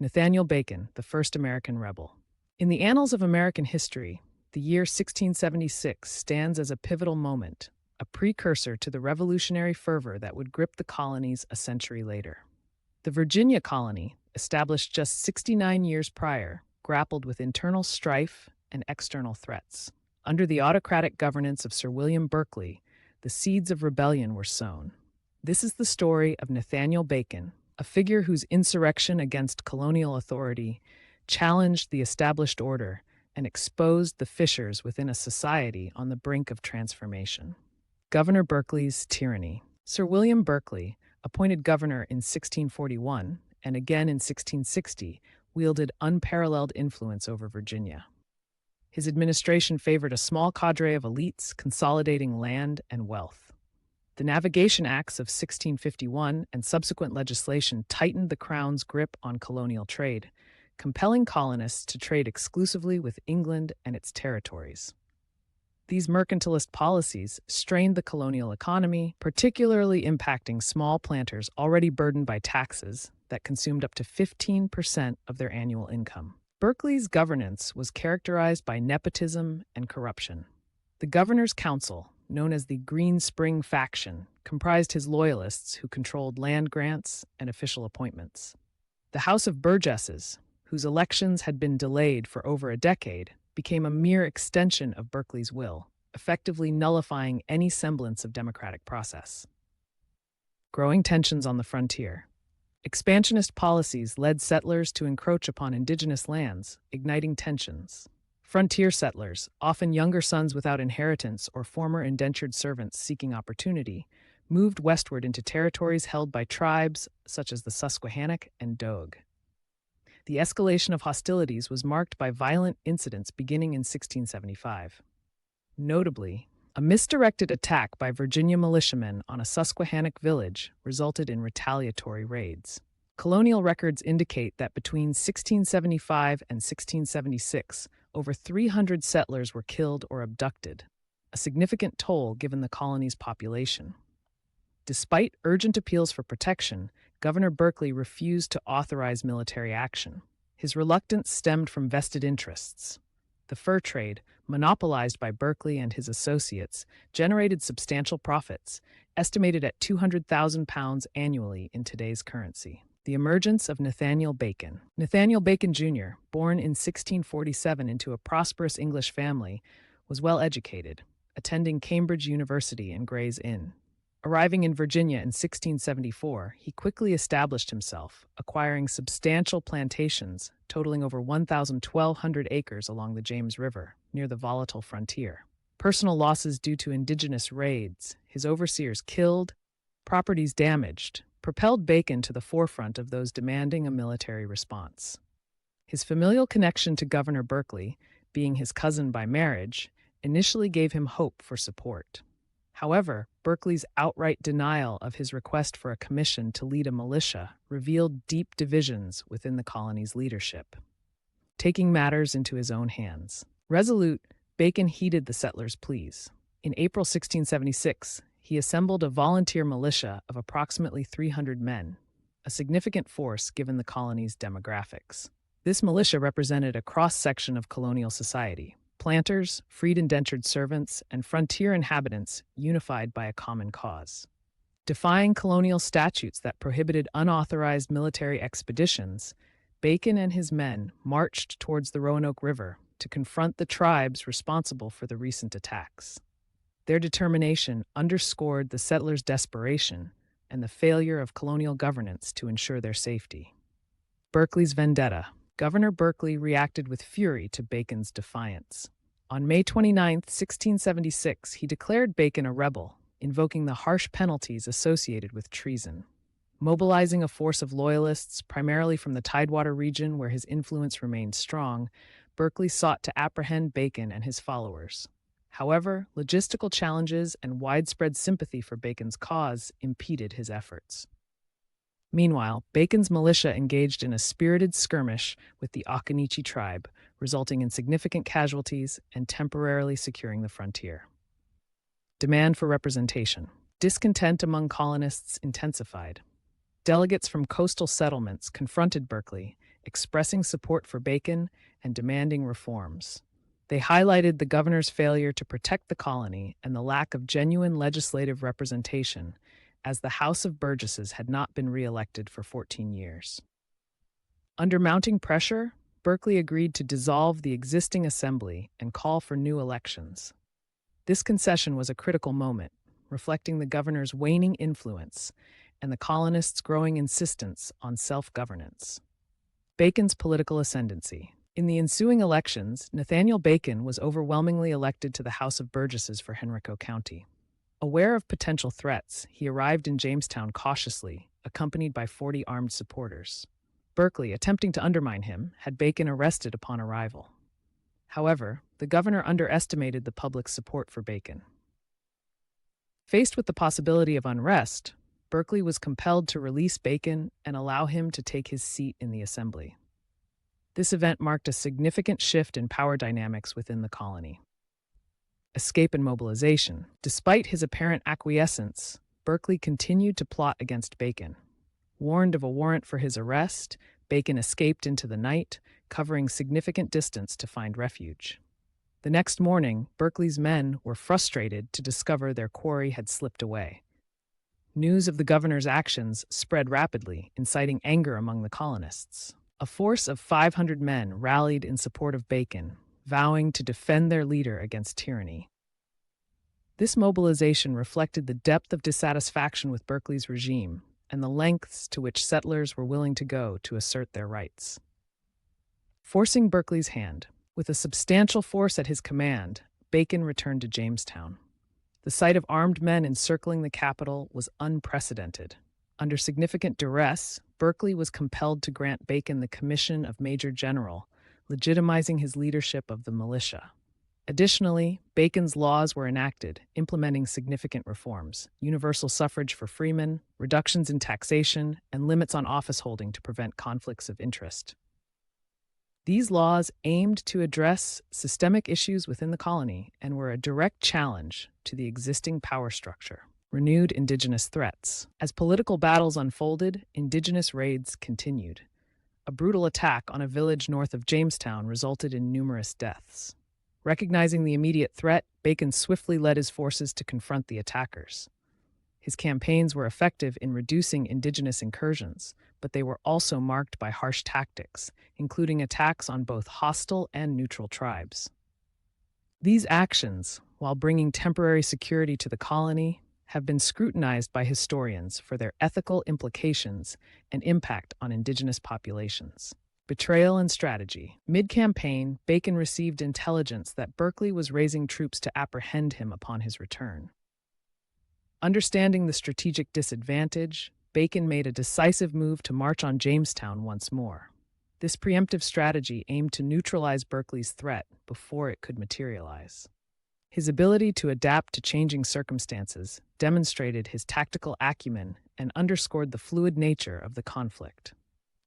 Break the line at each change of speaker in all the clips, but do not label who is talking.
Nathaniel Bacon, the first American rebel. In the annals of American history, the year 1676 stands as a pivotal moment, a precursor to the revolutionary fervor that would grip the colonies a century later. The Virginia colony, established just 69 years prior, grappled with internal strife and external threats. Under the autocratic governance of Sir William Berkeley, the seeds of rebellion were sown. This is the story of Nathaniel Bacon, a figure whose insurrection against colonial authority challenged the established order and exposed the fissures within a society on the brink of transformation. Governor Berkeley's tyranny. Sir William Berkeley, appointed governor in 1641 and again in 1660, wielded unparalleled influence over Virginia. His administration favored a small cadre of elites consolidating land and wealth. The Navigation Acts of 1651 and subsequent legislation tightened the Crown's grip on colonial trade, compelling colonists to trade exclusively with England and its territories. These mercantilist policies strained the colonial economy, particularly impacting small planters already burdened by taxes that consumed up to 15% of their annual income. Berkeley's governance was characterized by nepotism and corruption. The Governor's Council, known as the Green Spring faction, comprised his loyalists who controlled land grants and official appointments. The House of Burgesses, whose elections had been delayed for over a decade, became a mere extension of Berkeley's will, effectively nullifying any semblance of democratic process. Growing tensions on the frontier. Expansionist policies led settlers to encroach upon indigenous lands, igniting tensions. Frontier settlers, often younger sons without inheritance or former indentured servants seeking opportunity, moved westward into territories held by tribes such as the Susquehannock and Dogue. The escalation of hostilities was marked by violent incidents beginning in 1675. Notably, a misdirected attack by Virginia militiamen on a Susquehannock village resulted in retaliatory raids. Colonial records indicate that between 1675 and 1676, over 300 settlers were killed or abducted, a significant toll given the colony's population. Despite urgent appeals for protection, Governor Berkeley refused to authorize military action. His reluctance stemmed from vested interests. The fur trade, monopolized by Berkeley and his associates, generated substantial profits, estimated at £200,000 annually in today's currency. The emergence of Nathaniel Bacon. Nathaniel Bacon Jr., born in 1647 into a prosperous English family, was well educated, attending Cambridge University and Gray's Inn. Arriving in Virginia in 1674, he quickly established himself, acquiring substantial plantations totaling over 1,200 acres along the James River, near the volatile frontier. Personal losses due to indigenous raids, his overseers killed, properties damaged, propelled Bacon to the forefront of those demanding a military response. His familial connection to Governor Berkeley, being his cousin by marriage, initially gave him hope for support. However, Berkeley's outright denial of his request for a commission to lead a militia revealed deep divisions within the colony's leadership. Taking matters into his own hands. Resolute, Bacon heeded the settlers' pleas. In April 1676, he assembled a volunteer militia of approximately 300 men, a significant force given the colony's demographics. This militia represented a cross-section of colonial society: planters, freed indentured servants, and frontier inhabitants unified by a common cause. Defying colonial statutes that prohibited unauthorized military expeditions, Bacon and his men marched towards the Roanoke River to confront the tribes responsible for the recent attacks. Their determination underscored the settlers' desperation and the failure of colonial governance to ensure their safety. Berkeley's vendetta. Governor Berkeley reacted with fury to Bacon's defiance. On May 29, 1676, he declared Bacon a rebel, invoking the harsh penalties associated with treason. Mobilizing a force of loyalists, primarily from the Tidewater region where his influence remained strong, Berkeley sought to apprehend Bacon and his followers. However, logistical challenges and widespread sympathy for Bacon's cause impeded his efforts. Meanwhile, Bacon's militia engaged in a spirited skirmish with the Occaneechi tribe, resulting in significant casualties and temporarily securing the frontier. Demand for representation. Discontent among colonists intensified. Delegates from coastal settlements confronted Berkeley, expressing support for Bacon and demanding reforms. They highlighted the governor's failure to protect the colony and the lack of genuine legislative representation, as the House of Burgesses had not been re-elected for 14 years. Under mounting pressure, Berkeley agreed to dissolve the existing assembly and call for new elections. This concession was a critical moment, reflecting the governor's waning influence and the colonists' growing insistence on self-governance. Bacon's political ascendancy. In the ensuing elections, Nathaniel Bacon was overwhelmingly elected to the House of Burgesses for Henrico County. Aware of potential threats, he arrived in Jamestown cautiously, accompanied by 40 armed supporters. Berkeley, attempting to undermine him, had Bacon arrested upon arrival. However, the governor underestimated the public's support for Bacon. Faced with the possibility of unrest, Berkeley was compelled to release Bacon and allow him to take his seat in the assembly. This event marked a significant shift in power dynamics within the colony. Escape and mobilization. Despite his apparent acquiescence, Berkeley continued to plot against Bacon. Warned of a warrant for his arrest, Bacon escaped into the night, covering significant distance to find refuge. The next morning, Berkeley's men were frustrated to discover their quarry had slipped away. News of the governor's actions spread rapidly, inciting anger among the colonists. A force of 500 men rallied in support of Bacon, vowing to defend their leader against tyranny. This mobilization reflected the depth of dissatisfaction with Berkeley's regime and the lengths to which settlers were willing to go to assert their rights. Forcing Berkeley's hand, with a substantial force at his command, Bacon returned to Jamestown. The sight of armed men encircling the capital was unprecedented. Under significant duress, Berkeley was compelled to grant Bacon the commission of Major General, legitimizing his leadership of the militia. Additionally, Bacon's laws were enacted, implementing significant reforms: universal suffrage for freemen, reductions in taxation, and limits on office holding to prevent conflicts of interest. These laws aimed to address systemic issues within the colony and were a direct challenge to the existing power structure. Renewed indigenous threats. As political battles unfolded, indigenous raids continued. A brutal attack on a village north of Jamestown resulted in numerous deaths. Recognizing the immediate threat, Bacon swiftly led his forces to confront the attackers. His campaigns were effective in reducing indigenous incursions, but they were also marked by harsh tactics, including attacks on both hostile and neutral tribes. These actions, while bringing temporary security to the colony, have been scrutinized by historians for their ethical implications and impact on indigenous populations. Betrayal and strategy. Mid-campaign, Bacon received intelligence that Berkeley was raising troops to apprehend him upon his return. Understanding the strategic disadvantage, Bacon made a decisive move to march on Jamestown once more. This preemptive strategy aimed to neutralize Berkeley's threat before it could materialize. His ability to adapt to changing circumstances demonstrated his tactical acumen and underscored the fluid nature of the conflict.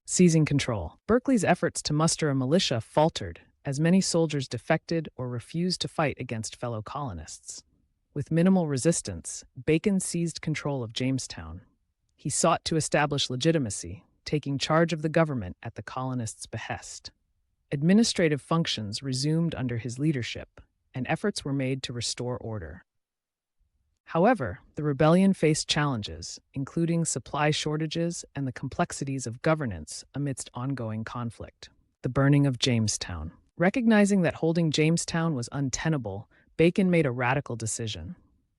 Seizing control. Berkeley's efforts to muster a militia faltered as many soldiers defected or refused to fight against fellow colonists. With minimal resistance, Bacon seized control of Jamestown. He sought to establish legitimacy, taking charge of the government at the colonists' behest. Administrative functions resumed under his leadership, and efforts were made to restore order. However, the rebellion faced challenges, including supply shortages and the complexities of governance amidst ongoing conflict. The burning of Jamestown. Recognizing that holding Jamestown was untenable, Bacon made a radical decision.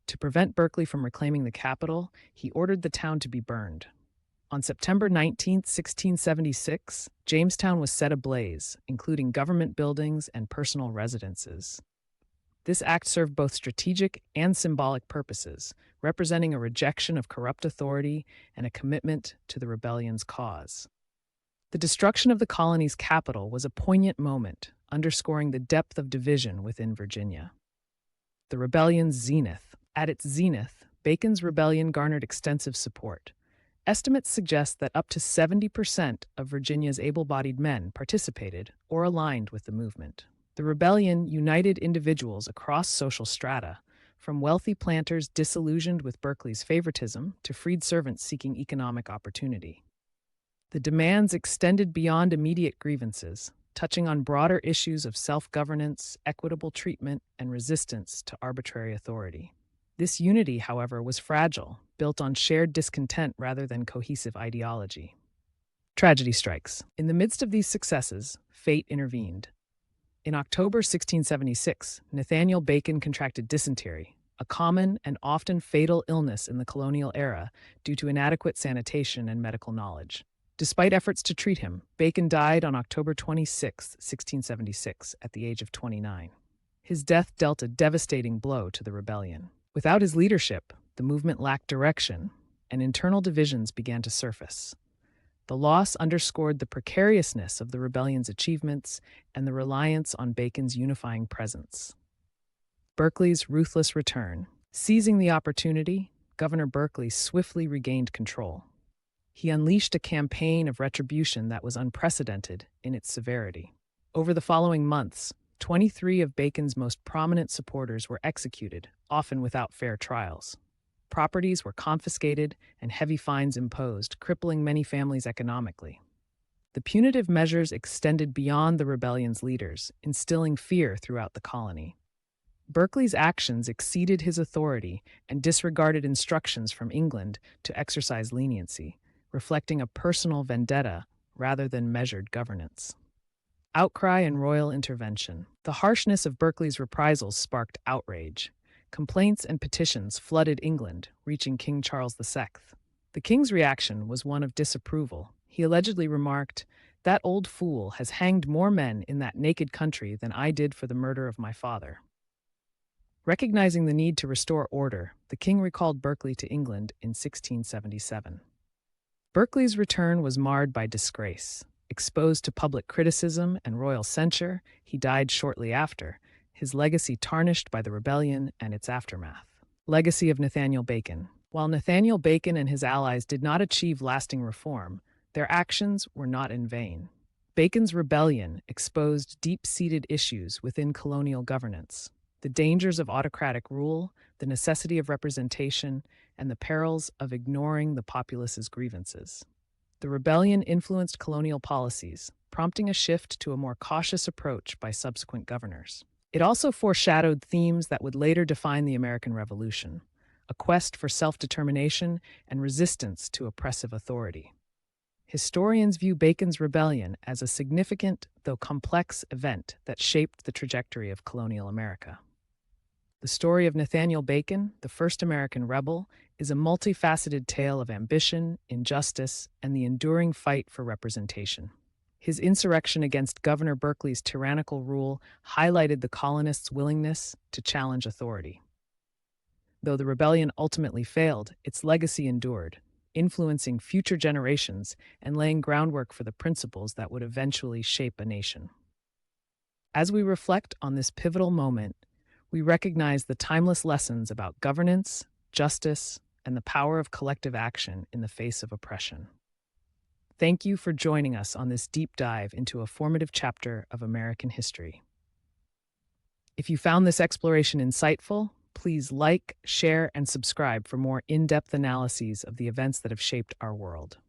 To prevent Berkeley from reclaiming the capital, he ordered the town to be burned. On September 19, 1676, Jamestown was set ablaze, including government buildings and personal residences. This act served both strategic and symbolic purposes, representing a rejection of corrupt authority and a commitment to the rebellion's cause. The destruction of the colony's capital was a poignant moment, underscoring the depth of division within Virginia. The rebellion's zenith. At its zenith, Bacon's rebellion garnered extensive support. Estimates suggest that up to 70% of Virginia's able-bodied men participated or aligned with the movement. The rebellion united individuals across social strata, from wealthy planters disillusioned with Berkeley's favoritism to freed servants seeking economic opportunity. The demands extended beyond immediate grievances, touching on broader issues of self-governance, equitable treatment, and resistance to arbitrary authority. This unity, however, was fragile, built on shared discontent rather than cohesive ideology. Tragedy strikes. In the midst of these successes, fate intervened. In October 1676, Nathaniel Bacon contracted dysentery, a common and often fatal illness in the colonial era due to inadequate sanitation and medical knowledge. Despite efforts to treat him, Bacon died on October 26, 1676, at the age of 29. His death dealt a devastating blow to the rebellion. Without his leadership, the movement lacked direction, and internal divisions began to surface. The loss underscored the precariousness of the rebellion's achievements and the reliance on Bacon's unifying presence. Berkeley's ruthless return. Seizing the opportunity, Governor Berkeley swiftly regained control. He unleashed a campaign of retribution that was unprecedented in its severity. Over the following months, 23 of Bacon's most prominent supporters were executed, often without fair trials. Properties were confiscated and heavy fines imposed, crippling many families economically. The punitive measures extended beyond the rebellion's leaders, instilling fear throughout the colony. Berkeley's actions exceeded his authority and disregarded instructions from England to exercise leniency, reflecting a personal vendetta rather than measured governance. Outcry and royal intervention. The harshness of Berkeley's reprisals sparked outrage. Complaints and petitions flooded England, reaching King Charles II. The king's reaction was one of disapproval. He allegedly remarked, "That old fool has hanged more men in that naked country than I did for the murder of my father." Recognizing the need to restore order, the king recalled Berkeley to England in 1677. Berkeley's return was marred by disgrace. Exposed to public criticism and royal censure, he died shortly after, his legacy tarnished by the rebellion and its aftermath. Legacy of Nathaniel Bacon. While Nathaniel Bacon and his allies did not achieve lasting reform, their actions were not in vain. Bacon's rebellion exposed deep-seated issues within colonial governance, the dangers of autocratic rule, the necessity of representation, and the perils of ignoring the populace's grievances. The rebellion influenced colonial policies, prompting a shift to a more cautious approach by subsequent governors. It also foreshadowed themes that would later define the American Revolution, a quest for self-determination and resistance to oppressive authority. Historians view Bacon's rebellion as a significant, though complex, event that shaped the trajectory of colonial America. The story of Nathaniel Bacon, the first American rebel, is a multifaceted tale of ambition, injustice, and the enduring fight for representation. His insurrection against Governor Berkeley's tyrannical rule highlighted the colonists' willingness to challenge authority. Though the rebellion ultimately failed, its legacy endured, influencing future generations and laying groundwork for the principles that would eventually shape a nation. As we reflect on this pivotal moment, we recognize the timeless lessons about governance, justice, and the power of collective action in the face of oppression. Thank you for joining us on this deep dive into a formative chapter of American history. If you found this exploration insightful, please like, share, and subscribe for more in-depth analyses of the events that have shaped our world.